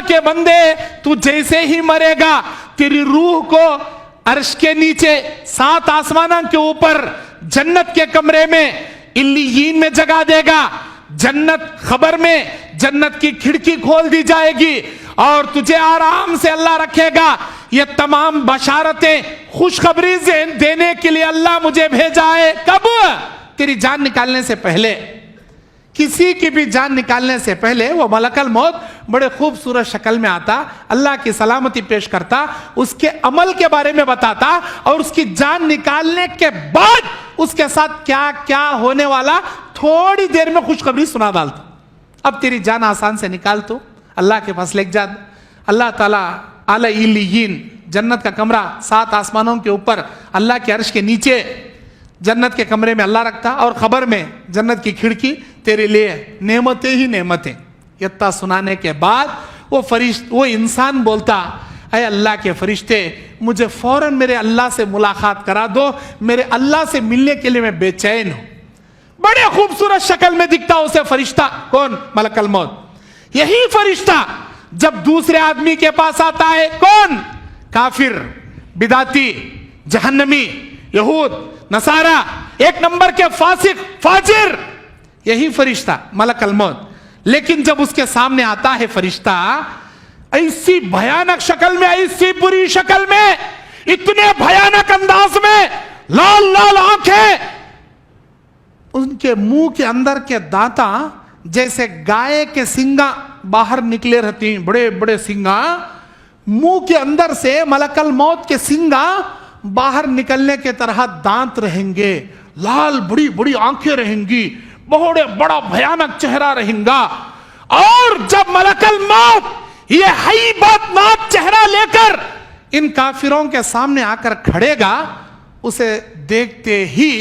के बंदे, तू जैसे ही मरेगा तेरी रूह को अर्श के नीचे 7 आसमानों के ऊपर जन्नत के कमरे में इल्लीयीन में जगा देगा। जन्नत खबर में जन्नत की खिड़की खोल दी जाएगी और तुझे आराम से अल्लाह रखेगा। ये तमाम बशारतें खुशखबरी देने के लिए अल्लाह मुझे भेजा है। कब? तेरी जान निकालने से पहले। किसी की भी जान निकालने से पहले वो मलकल मौत बड़े खूबसूरत शक्ल में आता, अल्लाह की सलामती पेश करता, उसके अमल के बारे में बताता और उसकी जान निकालने के बाद उसके साथ क्या क्या होने वाला थोड़ी देर में खुशखबरी सुना डालता। अब तेरी जान आसान से निकाल, तो अल्लाह के पास लेके जा। अल्लाह ताला आला इल्लीयीन, जन्नत का कमरा 7 आसमानों के ऊपर, अल्लाह के अर्श के नीचे जन्नत के कमरे में अल्लाह रखता और खबर में जन्नत की खिड़की तेरे लिए नेमतें ही नेमतें। इतना सुनाने के बाद वो इंसान बोलता, अरे अल्लाह के फरिश्ते, मुझे फौरन मेरे अल्लाह से मुलाकात करा दो, मेरे अल्लाह से मिलने के लिए मैं बेचैन हूं। बड़े खूबसूरत शक्ल में दिखता उसे फरिश्ता। कौन? मलकल मौत। यही फरिश्ता जब दूसरे आदमी के पास आता है, कौन? काफिर, बिदाती, जहन्नमी, यहूद, नसारा, एक नंबर के फासिक, फाजिर, यही फरिश्ता मलकल मौत। लेकिन जब उसके सामने आता है फरिश्ता ऐसी भयानक शक्ल में, ऐसी बुरी शक्ल में, इतने भयानक अंदाज में, लाल लाल आंखें, उनके मुंह के अंदर के दांता जैसे गाय के सिंगा बाहर निकले रहती, बड़े बड़े सिंगा, मुंह के अंदर से मलकल मौत के सिंगा बाहर निकलने के तरह दांत रहेंगे, लाल बड़ी बड़ी आंखें रहेंगी, बहुत बड़ा भयानक चेहरा रहेगा। और जब मलकल मौत ये हैबतनाक चेहरा लेकर इन काफिरों के सामने आकर खड़ेगा, उसे देखते ही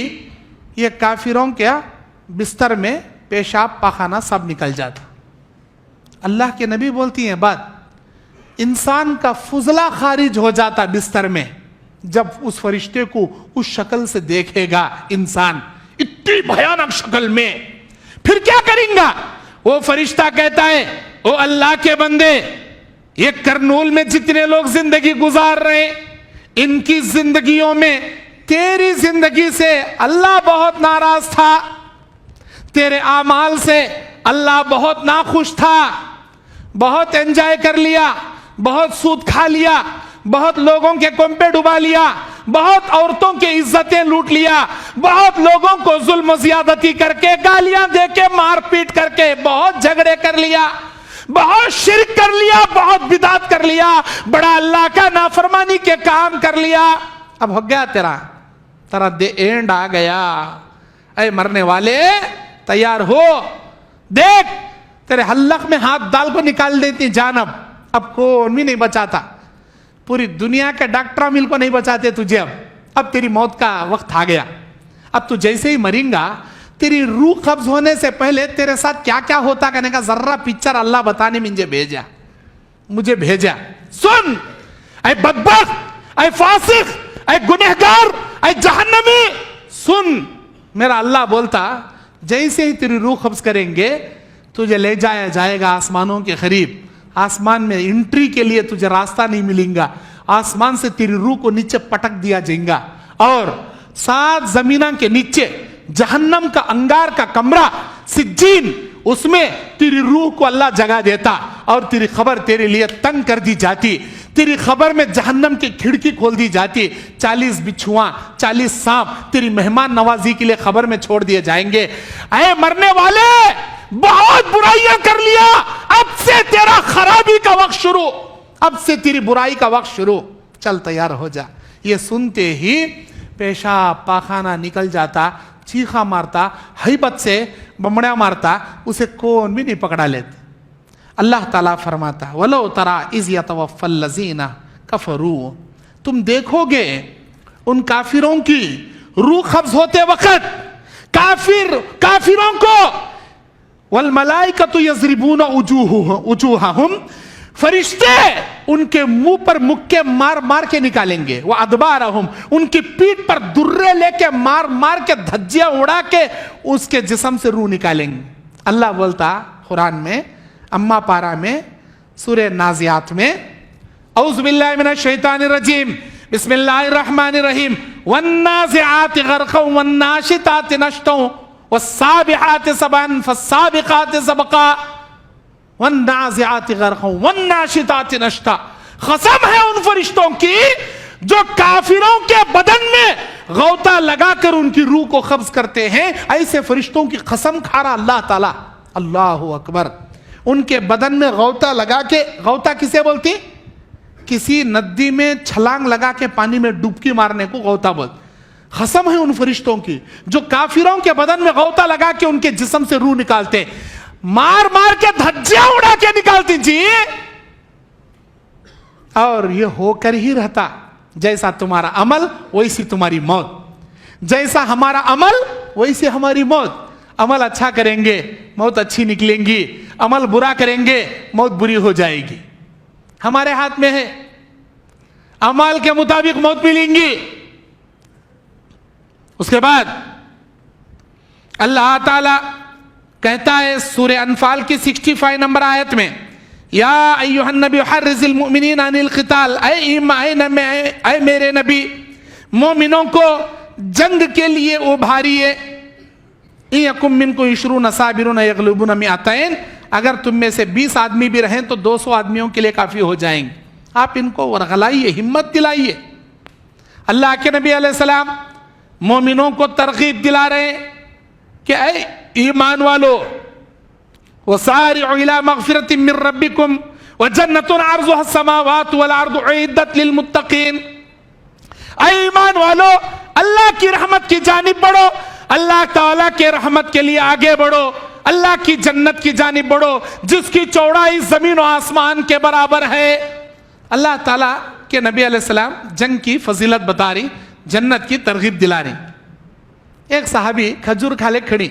ये काफिरों के बिस्तर में पेशाब पाखाना सब निकल जाता। अल्लाह के नबी बोलती हैं बात, इंसान का फुजला खारिज हो जाता बिस्तर में जब उस फरिश्ते को उस शक्ल से देखेगा इंसान, इतनी भयानक शक्ल में। फिर क्या करेंगा? वो फरिश्ता कहता है, ओ अल्लाह के बंदे, ये करनूल में जितने लोग जिंदगी गुजार रहे, इनकी जिंदगियों में तेरी जिंदगी से अल्लाह बहुत नाराज था, तेरे आमाल से अल्लाह बहुत नाखुश था, बहुत एंजॉय कर लिया, बहुत सूद खा लिया, बहुत लोगों के कुंपे डुबा लिया, बहुत औरतों की इज्जतें लूट लिया, बहुत लोगों को जुल्म ज्यादती करके, गालियां देके, मारपीट करके, बहुत झगड़े कर लिया, बहुत शिर्क कर लिया, बहुत बिदात कर लिया, बड़ा अल्लाह का नाफरमानी के काम कर लिया। अब हो गया तेरा दे एंड आ गया। अरे मरने वाले तैयार हो, देख तेरे हल्लक में हाथ डाल को निकाल देती जान। अब कौन भी नहीं बचाता, पूरी दुनिया के डॉक्टर मिल को नहीं बचाते तुझे। अब तेरी मौत का वक्त आ गया। अब तू जैसे ही मरेगा, तेरी रूह कब्ज होने से पहले तेरे साथ क्या क्या होता कहने का जर्रा पिक्चर अल्लाह बताने मुझे भेजा। सुन ऐ बदबख्त, ऐ फासिक, ऐ गुनहगार, ऐ जहन्नमी, सुन मेरा अल्लाह बोलता, जैसे ही तेरी रूह कब्ज करेंगे तुझे ले जाया जाएगा आसमानों के करीब। आसमान में एंट्री के लिए तुझे रास्ता नहीं मिलेगा, आसमान से तेरी रूह को नीचे पटक दिया जाएगा और 7 जमीना के नीचे जहन्नम का अंगार का कमरा सिज्जीन, उसमें तेरी रूह को अल्लाह जगह देता और तेरी खबर तेरे लिए तंग कर दी जाती। तेरी खबर में जहन्नम की खिड़की खोल दी जाती, 40 बिच्छुआ, 40 सांप तेरी मेहमान नवाजी के लिए खबर में छोड़ दिए जाएंगे। ऐ मरने वाले, बहुत बुराइयां कर लिया, अब से तेरा खराबी का वक्त शुरू, अब से तेरी बुराई का वक्त शुरू, चल तैयार हो जा। ये सुनते ही पेशाब पाखाना निकल जाता, चीखा मारता, हैबत से बमड़ा मारता, उसे कौन भी नहीं पकड़ा लेते। अल्लाह ताला फरमाता, वलो तरा इज़ यतवफ़्फ़ल लज़ीना कफ़रू, तुम देखोगे उन काफिरों की रूह कब्ज होते वक्त, काफिरों को, वल मलाइकतु यज़रिबून उजूहहुम, फरिश्ते उनके मुंह पर मुक्के मार मार के निकालेंगे, वह अदबारहुम, उनकी पीठ पर दुर्रे लेके मार मार के धज्जियां उड़ा के उसके जिस्म से रूह निकालेंगे। अल्लाह बोलता कुरान में अम्मा पारा में, सूरह नाज़ियात में औज़ु बिल्लाहि मिनश शैतानिर रजीम बिस्मिल्लाहिर रहमानिर रहीम वन्नाज़िआति ग़रक़न वन्नाशिताति नश्तन वस्साबिहाति सबअन फस्साबिक़ाति सबक़ा वन्नाज़िआति ग़रक़न वन्नाशिताति नश्ता। कसम है उन फरिश्तों की जो काफिरों के बदन में गौता लगाकर उनकी रूह को कब्ज करते हैं। ऐसे फरिश्तों की कसम खा रहा अल्लाह ताला। अल्लाहु अकबर। उनके बदन में गौता लगा के, गौता किसे बोलती? किसी नदी में छलांग लगा के पानी में डुबकी मारने को गौता बोलते। कसम है उन फरिश्तों की जो काफिरों के बदन में गौता लगा के उनके जिस्म से रूह निकालते, मार मार के धज्जियां उड़ा के निकालती जी। और ये होकर ही रहता, जैसा तुम्हारा अमल वैसी तुम्हारी मौत, जैसा हमारा अमल वैसी हमारी मौत। अमल अच्छा करेंगे मौत अच्छी निकलेंगी, अमल बुरा करेंगे मौत बुरी हो जाएगी। हमारे हाथ में है, अमल के मुताबिक मौत मिलेंगी। उसके बाद अल्लाह ताला कहता है सूरह अनफाल की 65 नंबर आयत में, या अय्युहन नबी हर्रिज़िल मुमिनीन अनिल क़िताल, ऐ मेरे नबी मोमिनों को जंग के लिए उभारिए। यकुम मिनकुम इश्रून साबिरून यग़लिबून मिअतैन, अगर तुम में से 20 आदमी भी रहें तो 200 आदमियों के लिए काफी हो जाएंगे। आप इनको वरगलाइए, हिम्मत दिलाइए। अल्लाह के नबी अलैहिस्सलाम मोमिनों को तरगीब दिला रहे कि ऐ ईमान वालो, वसारिउ इला मग़फ़िरतिम मिन रब्बिकुम व जन्नतुन अर्ज़ुहा अस्समावातु वल अर्दु उइद्दत लिल मुत्तक़ीन। ऐ ईमान वालो, अल्लाह की रहमत की जानिब बढ़ो, अल्लाह ताला के रहमत के लिए आगे बढ़ो, अल्लाह की जन्नत की जानिब बढ़ो जिसकी चौड़ाई जमीन और आसमान के बराबर है। अल्लाह ताला के नबी अलैहिस्सलाम जंग की फजीलत बता रही, जन्नत की तरगीब दिला रही। एक सहाबी खजूर खाले खड़ी,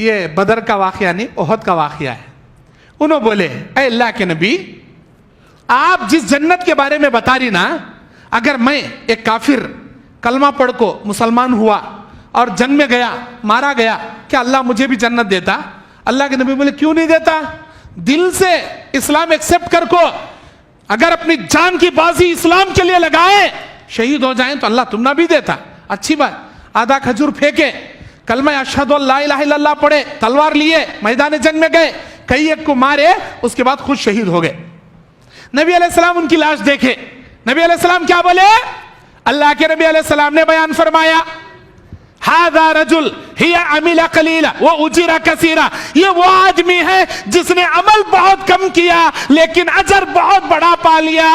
ये बदर का वाक़या नहीं, ओहद का वाक़या है। उन्होंने बोले, ऐ अल्लाह के नबी, आप जिस जन्नत के बारे में बता रही ना, अगर मैं एक काफिर कलमा पढ़ को मुसलमान हुआ और जंग में गया, मारा गया, क्या अल्लाह मुझे भी जन्नत देता? अल्लाह के नबी बोले, क्यों नहीं देता? दिल से इस्लाम एक्सेप्ट कर को अगर अपनी जान की बाजी इस्लाम के लिए लगाए, शहीद हो जाए तो अल्लाह तुमना भी देता। अच्छी बात। आधा खजूर फेंके, कलमा अशहदु अल्ला इलाहा इल्लल्लाह पढ़े, तलवार लिए, मैदान जंग में गए, कई एक को मारे, उसके बाद खुद शहीद हो गए। नबी अलैहिस्सलाम उनकी लाश देखे, नबी अलैहिस्सलाम क्या बोले? अल्लाह के नबी अलैहिस्सलाम ने बयान फरमाया, हाज़ा रजुल हिया अमिला कलीला व उजिरा कसीरा। ये वो आदमी है जिसने अमल बहुत कम किया लेकिन अजर बहुत बड़ा पा लिया।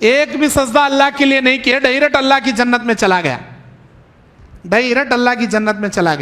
एक भी सजदा अल्लाह के लिए नहीं किया, डायरेक्ट अल्लाह की जन्नत में चला गया, डायरेक्ट अल्लाह की जन्नत में चला गया।